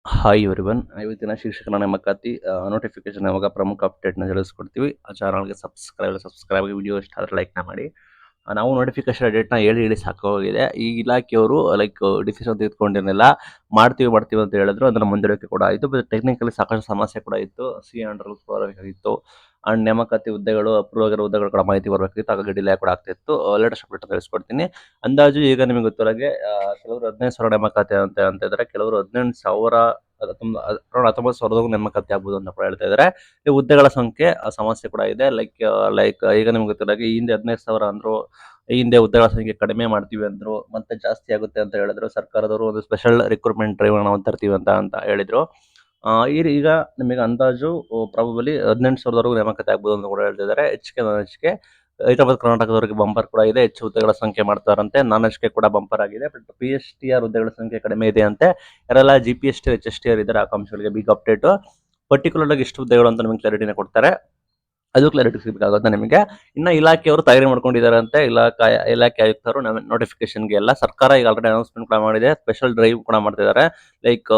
Hi everyone. ಇವತ್ತಿನ ಶಿಕ್ಷಕರ ನೇಮಕಾತಿ ನೋಟಿಫಿಕೇಶನ್ ಯಾವಾಗ ಪ್ರಮುಖ ಅಪ್ಡೇಟ್‌ನ ತಿಳಿಸ್ಕೊಡ್ತೀವಿ. ಆ ಚಾನಲ್‌ಗೆ ಸಬ್ಸ್ಕ್ರೈಬ್ ವಿಡಿಯೋ ಇಷ್ಟ ಆದರೆ ಲೈಕ್‌ನ ಮಾಡಿ. ನಾವು ನೋಟಿಫಿಕೇಶನ್ ಡೇಟ್‌ನ ಹೇಳಿ ಹೇಳಿ ಸಾಕಾಗೋಗಿದೆ. ಈ ಇಲಾಖೆಯವರು ಡಿಸಿಷನ್ ತೆಗೆದುಕೊಂಡಿರಲಿಲ್ಲ. ಮಾಡ್ತೀವಿ ಅಂತ ಹೇಳಿದ್ರು. ಅದನ್ನ ಮುಂದೂಡಲಿಕ್ಕೆ ಕೂಡ ಆಯಿತು. ಬಟ್ ಟೆಕ್ನಿಕಲಿ ಸಾಕಷ್ಟು ಸಮಸ್ಯೆ ಕೂಡ ಇತ್ತು. ಅಂಡರ್ ರೂಲ್ಸ್ ಬರಬೇಕಾಗಿತ್ತು. ಅಂಡ್ ನೇಮಕಾತಿ ಹುದ್ದೆಗಳು ಅಪ್ರೂವ್ ಆಗಿರೋ ಹುದ್ದೆಗಳ ಕೂಡ ಮಾಹಿತಿ ಬರಬೇಕಿತ್ತು. ಹಾಗಾಗಿ ಡಿಲೇ ಕೂಡ ಆಗ್ತಿತ್ತು. ಲೇಟೆಸ್ಟ್ ಅಪ್ಡೇಟ್ ತಿಳಿಸ್ಕೊಡ್ತೀನಿ. ಅಂದಾಜು ಈಗ ನಿಮಗೆ ಗೊತ್ತಿರೋಂಗೆ ಕೆಲವರು 15,000 ನೇಮಕಾತಿ ಅಂತ ಇದ್ದಾರೆ. ಕೆಲವರು 18,000 ಅರೌಂಡ್ 19,000 ನೇಮಕಾತಿ ಆಗ್ಬೋದು ಅಂತ ಕೂಡ ಹೇಳ್ತಾ ಇದ್ದಾರೆ. ಈ ಹುದ್ದೆಗಳ ಸಂಖ್ಯೆ ಸಮಸ್ಯೆ ಕೂಡ ಇದೆ. ಈಗ ನಿಮ್ಗೆ ಗೊತ್ತಿರೋಂಗೆ ಈ ಹಿಂದೆ 15,000 ಅಂದ್ರು. ಈ ಹಿಂದೆ ಹುದ್ದೆಗಳ ಸಂಖ್ಯೆ ಕಡಿಮೆ ಮಾಡ್ತೀವಿ ಅಂದ್ರು. ಮತ್ತೆ ಜಾಸ್ತಿ ಆಗುತ್ತೆ ಅಂತ ಹೇಳಿದ್ರು. ಸರ್ಕಾರದವರು ಒಂದು ಸ್ಪೆಷಲ್ ರಿಕ್ರೂಟ್ಮೆಂಟ್ ಡ್ರೈವ್ ನಾವು ತರ್ತೀವಿ ಅಂತ ಹೇಳಿದ್ರು. ಈಗ ನಿಮಗೆ ಅಂದಾಜು ಪ್ರಾಬಬಲಿ 18,000 ನೇಮಕಾತಿ ಆಗ್ಬೋದು ಅಂತ ಕೂಡ ಹೇಳ್ತಿದ್ದಾರೆ. ಹೆಚ್ಚಿಗೆ ಹೈದರಾಬಾದ್ ಕರ್ನಾಟಕದವರಿಗೆ ಬಂಪರ್ ಕೂಡ ಇದೆ. ಹೆಚ್ಚು ಹುದ್ದೆಗಳ ಸಂಖ್ಯೆ ಮಾಡ್ತಾರಂತೆ. ನಾನ್ ಎಚ್ ಕೆ ಕೂಡ ಬಂಪರ್ ಆಗಿದೆ. ಬಟ್ PSTR ಹುದ್ದೆಗಳ ಸಂಖ್ಯೆ ಕಡಿಮೆ ಇದೆ ಅಂತೆ. ಯಾರೆಲ್ಲ GPSTR HSTR ಇದ್ದಾರೆ ಆಕಾಂಕ್ಷಿಗಳಿಗೆ ಬಿಗ್ ಅಪ್ಡೇಟ್. ಪರ್ಟಿಕ್ಯುಲರ್ ಆಗಿ ಎಷ್ಟು ಹುದ್ದೆಗಳು ಅಂತ ನಿಮಗೆ ಕ್ಲಾರಿಟಿನ ಕೊಡ್ತಾರೆ. ಅದು ಕ್ಲಾರಿಟಿ ಸಿಗಬೇಕಾಗುತ್ತೆ ನಿಮಗೆ. ಇನ್ನು ಇಲಾಖೆಯವರು ತಯಾರಿ ಮಾಡ್ಕೊಂಡಿದ್ದಾರೆ ಅಂತೆ. ಇಲಾಖೆ ಆಯುಕ್ತರು ನೋಟಿಫಿಕೇಶನ್ಗೆ ಎಲ್ಲ ಸರ್ಕಾರ ಈಗ ಆಲ್ರೆಡಿ ಅನೌನ್ಸ್ಮೆಂಟ್ ಕೂಡ ಮಾಡಿದೆ. ಸ್ಪೆಷಲ್ ಡ್ರೈವ್ ಕೂಡ ಮಾಡ್ತಿದ್ದಾರೆ.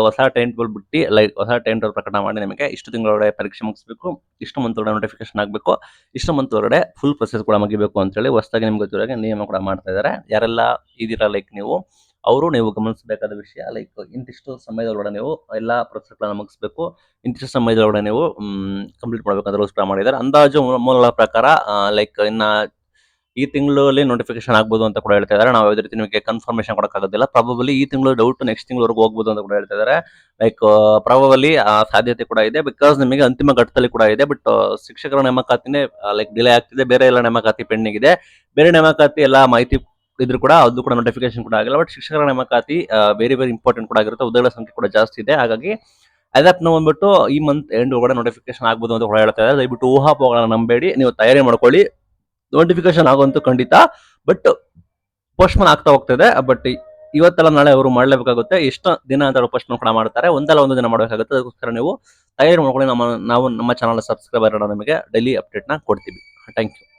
ಹೊಸ ಟೈಮ್ ಟೇಬಲ್ ಬಿಟ್ಟು ಹೊಸ ಟೈಮ್ ಟೇಬಲ್ ಪ್ರಕಟ ಮಾಡಿ ನಿಮಗೆ ಇಷ್ಟು ತಿಂಗಳೊಳಗಡೆ ಪರೀಕ್ಷೆ ಮುಗಿಸ್ಬೇಕು, ಇಷ್ಟು ಮಂತ್ ಒಳಗಡೆ ನೋಟಿಫಿಕೇಶನ್ ಆಗಬೇಕು, ಇಷ್ಟು ಮಂತ್ ಒಳಗಡೆ ಫುಲ್ ಪ್ರೊಸೆಸ್ ಕೂಡ ಮುಗಿಬೇಕು ಅಂತೇಳಿ ಹೊಸದಾಗಿ ನಿಮ್ಗೆ ಗೊತ್ತಿರೋ ನಿಯಮ ಕೂಡ ಮಾಡ್ತಾ ಇದ್ದಾರೆ. ಯಾರೆಲ್ಲ ಇದೀರಾ ನೀವು ಗಮನಿಸಬೇಕಾದ ವಿಷಯ ಇಂತಿಷ್ಟು ಸಮಯದೊಳಗಡೆ ನೀವು ಎಲ್ಲ ಪ್ರೊಸೆಸ್ಗಳನ್ನ ಮುಗಿಸ್ಬೇಕು, ಇಂತಿಷ್ಟು ಸಮಯದೊಳಗಡೆ ನೀವು ಕಂಪ್ಲೀಟ್ ಮಾಡಬೇಕು ಅಂತ ರೂಲ್ಸ್ ಕೂಡ ಮಾಡಿದ್ದಾರೆ. ಅಂದಾಜು ಮೂಲಗಳ ಪ್ರಕಾರ ಇನ್ನ ಈ ತಿಂಗಳಲ್ಲಿ ನೋಟಿಫಿಕೇಶನ್ ಆಗ್ಬೋದು ಅಂತ ಕೂಡ ಹೇಳ್ತಾ ಇದ್ದಾರೆ. ನಾವು ಯಾವುದೇ ರೀತಿ ನಿಮಗೆ ಕನ್ಫರ್ಮೇಶನ್ ಕೊಡೋಕ್ಕಾಗೋದಿಲ್ಲ. ಪ್ರಾಬಬಲಿ ಈ ತಿಂಗಳು ಡೌಟ್ ನೆಕ್ಸ್ಟ್ ತಿಂಗಳವರೆಗೂ ಹೋಗ್ಬೋದು ಅಂತ ಕೂಡ ಹೇಳ್ತಾ ಇದ್ದಾರೆ. ಪ್ರಾಬಬಲಿ ಆ ಸಾಧ್ಯತೆ ಕೂಡ ಇದೆ. ಬಿಕಾಸ್ ನಿಮಗೆ ಅಂತಿಮ ಘಟ್ಟದಲ್ಲಿ ಕೂಡ ಇದೆ. ಬಟ್ ಶಿಕ್ಷಕರ ನೇಮಕಾತಿನೇ ಡಿಲೇ ಆಗ್ತಿದೆ. ಬೇರೆ ಎಲ್ಲ ನೇಮಕಾತಿ ಪೆಂಡಿಂಗ್ ಇದೆ. ಬೇರೆ ನೇಮಕಾತಿ ಎಲ್ಲ ಮಾಹಿತಿ ಇದ್ರು ಕೂಡ ಅದು ಕೂಡ ನೋಟಿಫಿಕೇಶನ್ ಕೂಡ ಆಗಿಲ್ಲ. ಬಟ್ ಶಿಕ್ಷಕರ ನೇಮಕಾತಿ ವೆರಿ ಇಂಪಾರ್ಟೆಂಟ್ ಕೂಡ ಆಗಿರುತ್ತೆ. ಹುದ್ದೆಗಳ ಸಂಖ್ಯೆ ಕೂಡ ಜಾಸ್ತಿ ಇದೆ. ಹಾಗಾಗಿ ಅದಕ್ಕೆ ನಾವು ಬಂದ್ಬಿಟ್ಟು ಈ ಮಂತ್ ಎಂಡ್ ಒಳಗಡೆ ನೋಟಿಫಿಕೇಶನ್ ಆಗ್ಬೋದು ಅಂತ ಕೂಡ ಹೇಳ್ತಾ ಇದ್ದಾರೆ. ದಯವಿಟ್ಟು ಊಹಾಪೋಹಗಳನ್ನ ನಂಬೇಡಿ. ನೀವು ತಯಾರಿ ಮಾಡ್ಕೊಳ್ಳಿ. ನೋಟಿಫಿಕೇಶನ್ ಆಗುವಂತೂ ಖಂಡಿತ. ಬಟ್ ಪೋಸ್ಟ್ಪೋನ್ ಆಗ್ತಾ ಹೋಗ್ತದೆ. ಬಟ್ ಇವತ್ತೆಲ್ಲ ನಾಳೆ ಅವರು ಮಾಡಲೇಬೇಕಾಗುತ್ತೆ. ಎಷ್ಟು ದಿನ ಅಂತ ಪೋಸ್ಟ್ಪೋನ್ ಕೂಡ ಮಾಡ್ತಾರೆ. ಒಂದಲ್ಲ ಒಂದು ದಿನ ಮಾಡಬೇಕಾಗುತ್ತೆ. ಅದಕ್ಕೋಸ್ಕರ ನೀವು ತಯಾರಿ ಮಾಡ್ಕೊಳ್ಳಿ. ನಾವು ನಮ್ಮ ಚಾನಲ್ ಸಬ್ಸ್ಕ್ರೈಬರ್ ನಿಮಗೆ ಡೈಲಿ ಅಪ್ಡೇಟ್ನ ಕೊಡ್ತೀವಿ. Thank you.